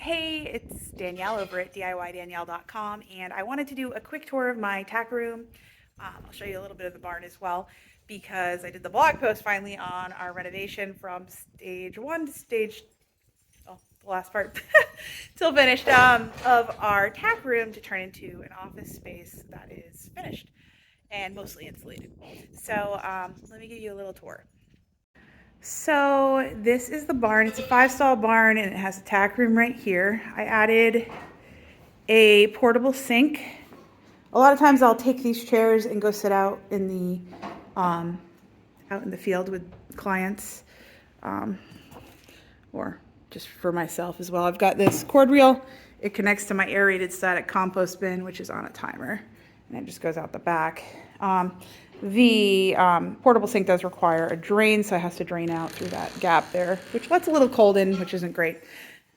Hey, it's Danielle over at 𝐷IYDanielle.com, and I wanted to do a quick tour of my tack room. I'll show you a little bit of the barn as well, because I did the blog post finally on our renovation from stage one to stage, oh, the last part, till finished, of our tack room to turn into an office space that is finished and mostly insulated. So let me give you a little tour. So this is the barn. It's a 5-stall barn and it has a tack room right here. I added a portable sink. A lot of times I'll take these chairs and go sit out in the field with clients, or just for myself as well. I've got this cord reel. It connects to my aerated static compost bin, which is on a timer, and it just goes out the back. The portable sink does require a drain, so it has to drain out through that gap there, which lets a little cold in, which isn't great.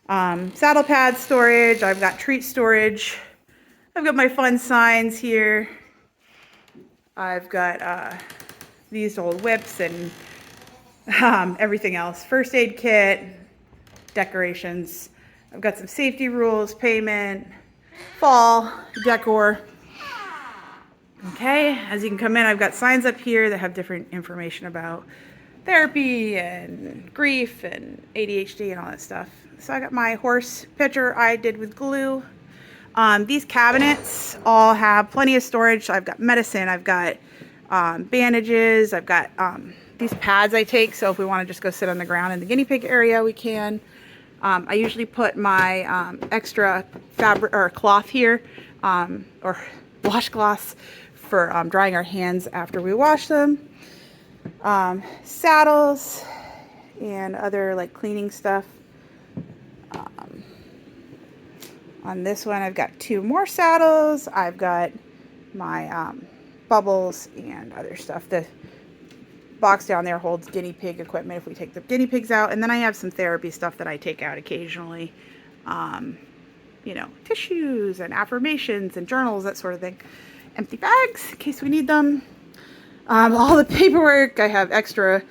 Saddle pad storage. I've got treat storage. I've got my fun signs here. I've got these old whips and everything else. First aid kit, decorations. I've got some safety rules, payment, fall, decor. Okay, as you can come in, I've got signs up here that have different information about therapy and grief and ADHD and all that stuff. So I got my horse picture I did with glue. These cabinets all have plenty of storage. So I've got medicine, I've got bandages, I've got these pads I take, so if we want to just go sit on the ground in the guinea pig area, we can. I usually put my extra fabric or cloth here, or washcloths for drying our hands after we wash them. Saddles and other like cleaning stuff. On this one, I've got 2 more saddles. I've got my bubbles and other stuff. The box down there holds guinea pig equipment if we take the guinea pigs out. And then I have some therapy stuff that I take out occasionally. You know, tissues and affirmations and journals, that sort of thing. Empty bags in case we need them. All the paperwork. I have extra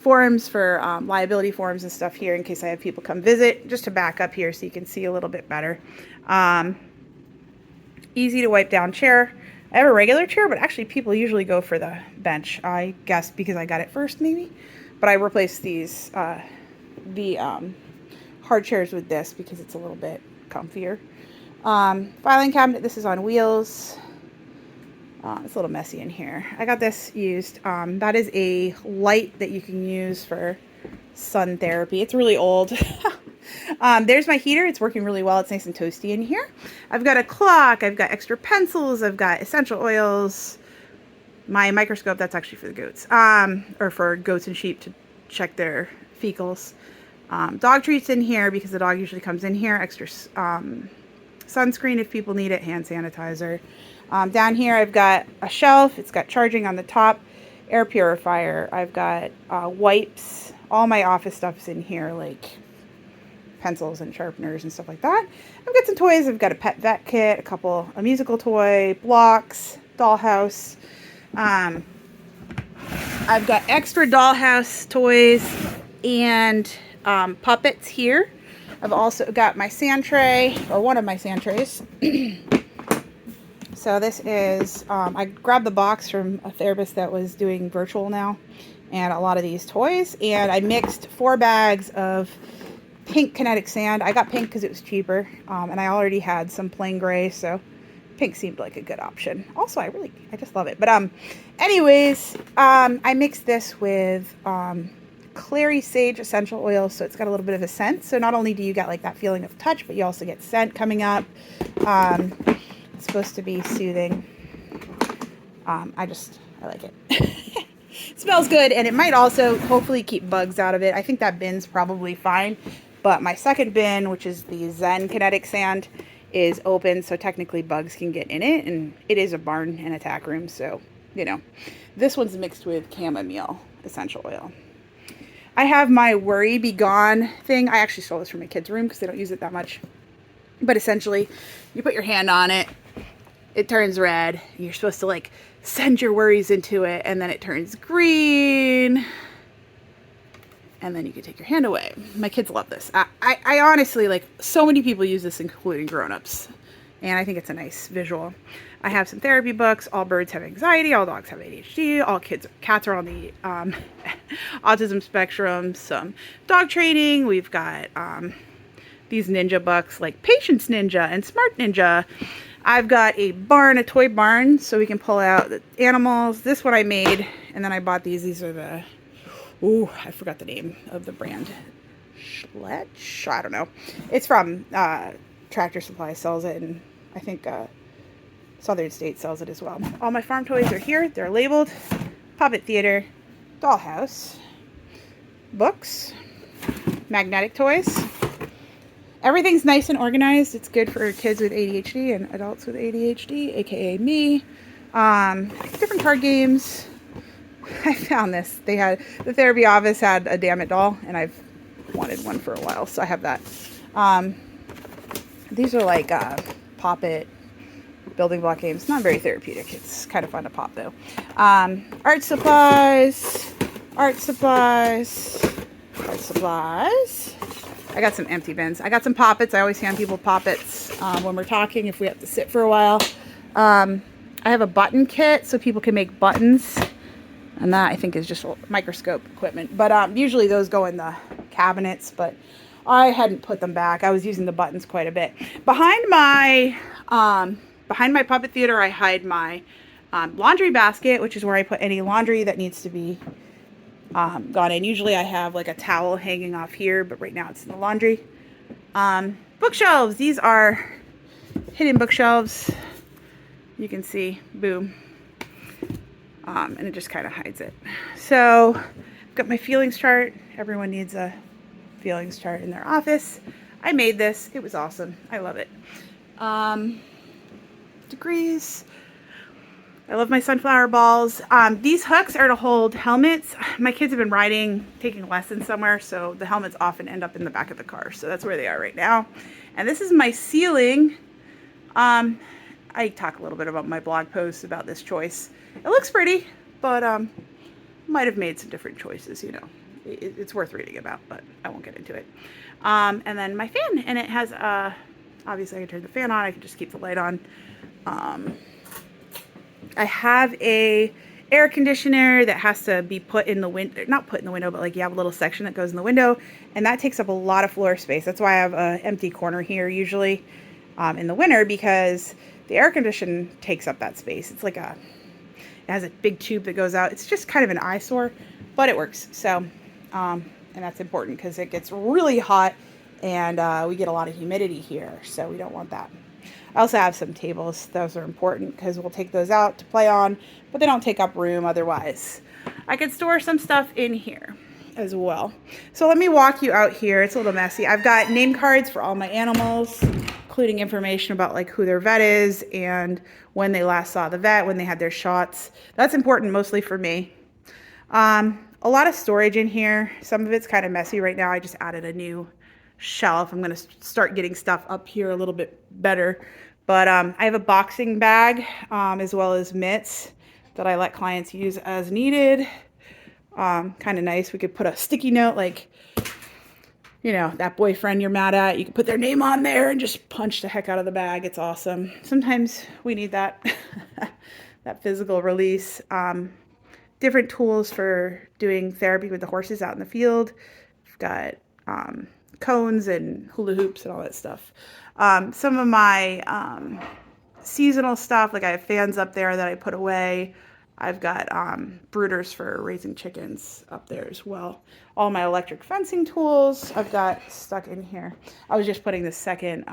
forms for liability forms and stuff here in case I have people come visit, just to back up here so you can see a little bit better. Easy to wipe down chair. I have a regular chair, but actually people usually go for the bench, I guess because I got it first maybe. But I replaced these the hard chairs with this because it's a little bit comfier. Filing cabinet. This is on wheels. It's a little messy in here. I got this used. That is a light that you can use for sun therapy. It's really old. There's my heater. It's working really well. It's nice and toasty in here. I've got a clock. I've got extra pencils. I've got essential oils. My microscope, that's actually for the goats. Or for goats and sheep to check their fecals. Dog treats in here because the dog usually comes in here. Extra sunscreen if people need it. Hand sanitizer. Down here I've got a shelf. It's got charging on the top. Air purifier. I've got wipes. All my office stuff's in here, like pencils and sharpeners and stuff like that. I've got some toys. I've got a pet vet kit, a musical toy, blocks, dollhouse. I've got extra dollhouse toys and puppets here. I've also got my sand tray, or one of my sand trays. So this is, I grabbed the box from a therapist that was doing virtual now, and a lot of these toys, and I mixed 4 bags of pink kinetic sand. I got pink because it was cheaper, and I already had some plain gray, so pink seemed like a good option. Also, I just love it. But anyways, I mixed this with clary sage essential oil, so it's got a little bit of a scent. So not only do you get like that feeling of touch, but you also get scent coming up. It's supposed to be soothing. I like it. It smells good, and it might also hopefully keep bugs out of it. I think that bin's probably fine, but my second bin, which is the Zen kinetic sand, is open, so technically bugs can get in it, and it is a barn and a tack room, so, you know. This one's mixed with chamomile essential oil. I have my Worry Be Gone thing. I actually stole this from my kids' room because they don't use it that much. But essentially, you put your hand on it, it turns red, and you're supposed to like send your worries into it, and then it turns green. And then you can take your hand away. My kids love this. I honestly, like, so many people use this, including grown-ups. And I think it's a nice visual. I have some therapy books. All birds have anxiety. All dogs have ADHD. All cats are on the autism spectrum. Some dog training. We've got these ninja books like Patience Ninja and Smart Ninja. I've got a barn, a toy barn, so we can pull out the animals. This one I made, and then I bought these. These are the... Ooh, I forgot the name of the brand. Schletch? I don't know. It's from Tractor Supply sells it, and I think Southern States sells it as well. All my farm toys are here. They're labeled. Puppet Theater, Dollhouse, books, magnetic toys. Everything's nice and organized. It's good for kids with ADHD and adults with ADHD, aka me. Different card games. I found this. They had, the therapy office had a Damn It doll, and I've wanted one for a while, so I have that. These are like pop it building block games. Not very therapeutic. It's kind of fun to pop though. Art supplies. I got some empty bins. I got some poppets. I always hand people poppets when we're talking if we have to sit for a while. I have a button kit so people can make buttons. And that, I think, is just microscope equipment. But usually those go in the cabinets, but I hadn't put them back. I was using the buttons quite a bit. Behind my puppet theater, I hide my laundry basket, which is where I put any laundry that needs to be gone in. Usually I have like a towel hanging off here, but right now it's in the laundry. Bookshelves. These are hidden bookshelves. You can see, boom. And it just kind of hides it. So I've got my feelings chart. Everyone needs a feelings chart in their office. I made this. It was awesome. I love it. Degrees. I love my sunflower balls. These hooks are to hold helmets. My kids have been riding, taking lessons somewhere, so the helmets often end up in the back of the car. So that's where they are right now. And this is my ceiling. I talk a little bit about my blog posts about this choice. It looks pretty, but might have made some different choices, you know. It's worth reading about, but I won't get into it. And then my fan, and it has, obviously I can turn the fan on, I can just keep the light on. I have a air conditioner that has to be put in the window, not put in the window, but like you have a little section that goes in the window, and that takes up a lot of floor space. That's why I have an empty corner here usually in the winter, because the air conditioner takes up that space. It's like it has a big tube that goes out. It's just kind of an eyesore, but it works. So, and that's important because it gets really hot and we get a lot of humidity here. So we don't want that. I also have some tables. Those are important because we'll take those out to play on, but they don't take up room otherwise. I could store some stuff in here as well. So let me walk you out here. It's a little messy. I've got name cards for all my animals, including information about like who their vet is and when they last saw the vet, when they had their shots. That's important mostly for me. A lot of storage in here. Some of it's kind of messy right now. I just added a new shelf. I'm going to start getting stuff up here a little bit better. But I have a boxing bag as well as mitts that I let clients use as needed. Kind of nice. We could put a sticky note like, you know, that boyfriend you're mad at. You can put their name on there and just punch the heck out of the bag. It's awesome. Sometimes we need that, that physical release. Different tools for doing therapy with the horses out in the field. We've got cones and hula hoops and all that stuff. Some of my seasonal stuff, like I have fans up there that I put away. I've got brooders for raising chickens up there as well. All my electric fencing tools I've got stuck in here. I was just putting the second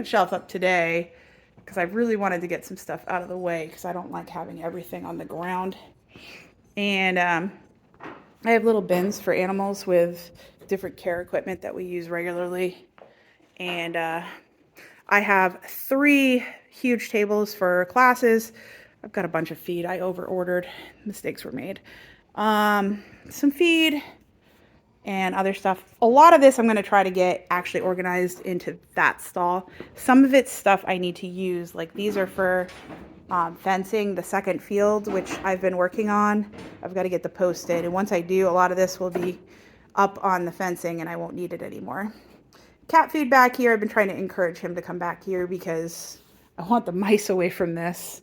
shelf up today because I really wanted to get some stuff out of the way because I don't like having everything on the ground. And I have little bins for animals with different care equipment that we use regularly. And I have 3 huge tables for classes. I've got a bunch of feed. I over-ordered. Mistakes were made. Some feed and other stuff. A lot of this I'm going to try to get actually organized into that stall. Some of it's stuff I need to use. Like these are for fencing the second field, which I've been working on. I've got to get the post in. And once I do, a lot of this will be up on the fencing and I won't need it anymore. Cat food back here. I've been trying to encourage him to come back here because I want the mice away from this.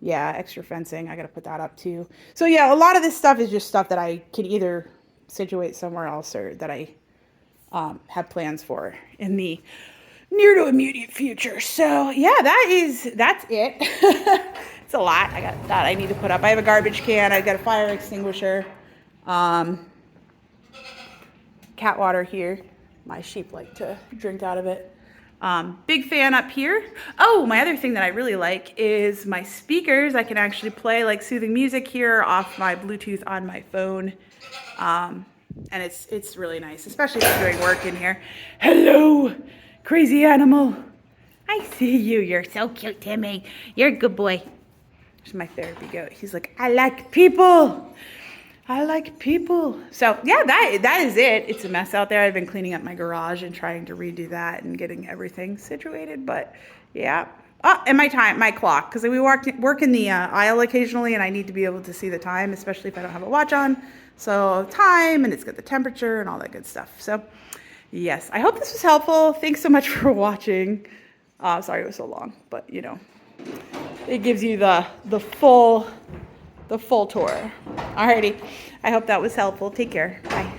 Yeah, extra fencing. I got to put that up too. So yeah, a lot of this stuff is just stuff that I can either situate somewhere else or that I have plans for in the near to immediate future. So yeah, that's it. It's a lot. I got that I need to put up. I have a garbage can. I got a fire extinguisher. Cat water here. My sheep like to drink out of it. Big fan up here. Oh, my other thing that I really like is my speakers. I can actually play like soothing music here off my Bluetooth on my phone. And it's really nice, especially if I'm doing work in here. Hello, crazy animal. I see you. You're so cute, Timmy. You're a good boy. There's my therapy goat. He's like, I like people. I like people. So yeah, that is it. It's a mess out there. I've been cleaning up my garage and trying to redo that and getting everything situated. But yeah. Oh, and my clock, because we work in the aisle occasionally, and I need to be able to see the time, especially if I don't have a watch on. So time, and it's got the temperature and all that good stuff. So yes, I hope this was helpful. Thanks so much for watching. Sorry it was so long, but you know, it gives you the full tour. Alrighty, I hope that was helpful. Take care. Bye.